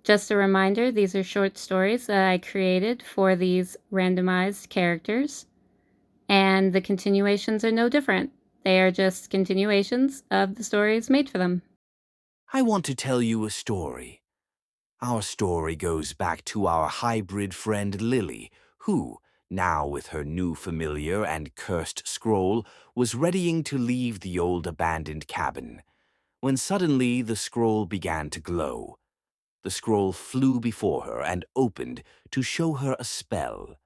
Just a reminder, these are short stories that I created for these randomized characters, and the continuations are no different. They are just continuations of the stories made for them. I want to tell you a story. Our story goes back to our hybrid friend Lilly, who, now with her new familiar and cursed scroll, was readying to leave the old abandoned cabin, when suddenly the scroll began to glow. The scroll flew before her and opened to show her a spell.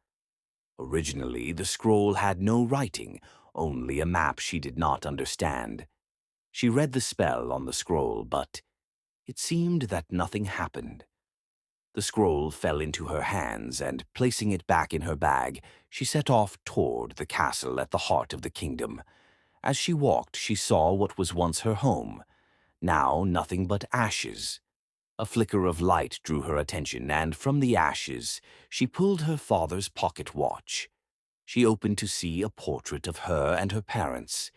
Originally, the scroll had no writing, only a map she did not understand. She read the spell on the scroll, but it seemed that nothing happened. The scroll fell into her hands, and placing it back in her bag, she set off toward the castle at the heart of the kingdom. As she walked, she saw what was once her home, now nothing but ashes. A flicker of light drew her attention, and from the ashes she pulled her father's pocket watch. She opened to see a portrait of her and her parents.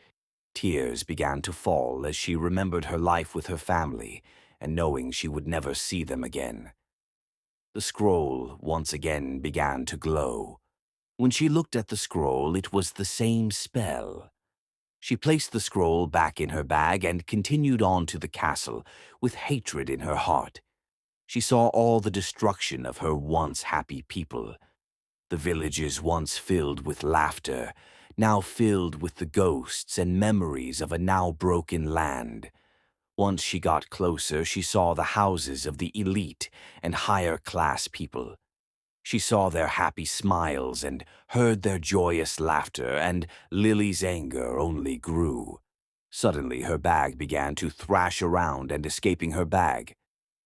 Tears began to fall as she remembered her life with her family, and knowing she would never see them again. The scroll once again began to glow. When she looked at the scroll, it was the same spell. She placed the scroll back in her bag and continued on to the castle with hatred in her heart. She saw all the destruction of her once happy people. The villages once filled with laughter, now filled with the ghosts and memories of a now broken land. Once she got closer, she saw the houses of the elite and higher class people. She saw their happy smiles and heard their joyous laughter, and Lily's anger only grew. Suddenly her bag began to thrash around and escaping her bag.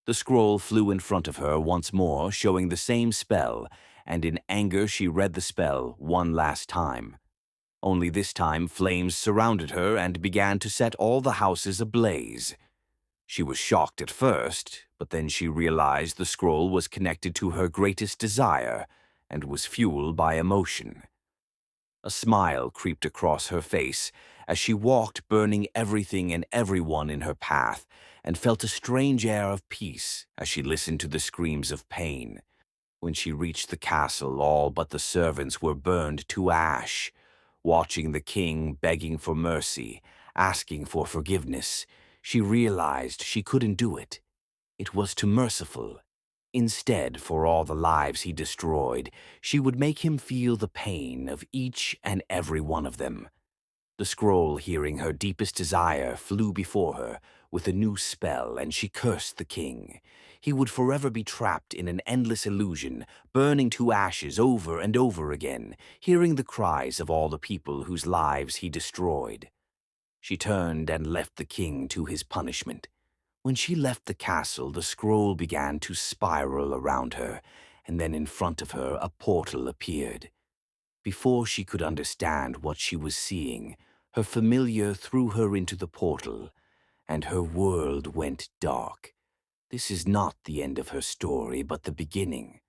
The scroll flew in front of her once more, showing the same spell, and in anger she read the spell one last time. Only this time flames surrounded her and began to set all the houses ablaze. She was shocked at first, but then she realized the scroll was connected to her greatest desire and was fueled by emotion. A smile creeped across her face as she walked, burning everything and everyone in her path, and felt a strange air of peace as she listened to the screams of pain. When she reached the castle, all but the servants were burned to ash. Watching the king begging for mercy, asking for forgiveness, she realized she couldn't do it. It was too merciful. Instead, for all the lives he destroyed, she would make him feel the pain of each and every one of them. The scroll, hearing her deepest desire, flew before her with a new spell, and she cursed the king. He would forever be trapped in an endless illusion, burning to ashes over and over again, hearing the cries of all the people whose lives he destroyed. She turned and left the king to his punishment. When she left the castle, the scroll began to spiral around her, and then in front of her a portal appeared. Before she could understand what she was seeing, her familiar threw her into the portal, and her world went dark. This is not the end of her story, but the beginning.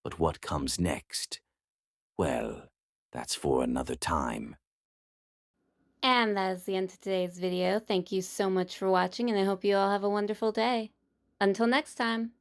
But what comes next? Well, that's for another time. And that is the end of today's video. Thank you so much for watching, and I hope you all have a wonderful day. Until next time.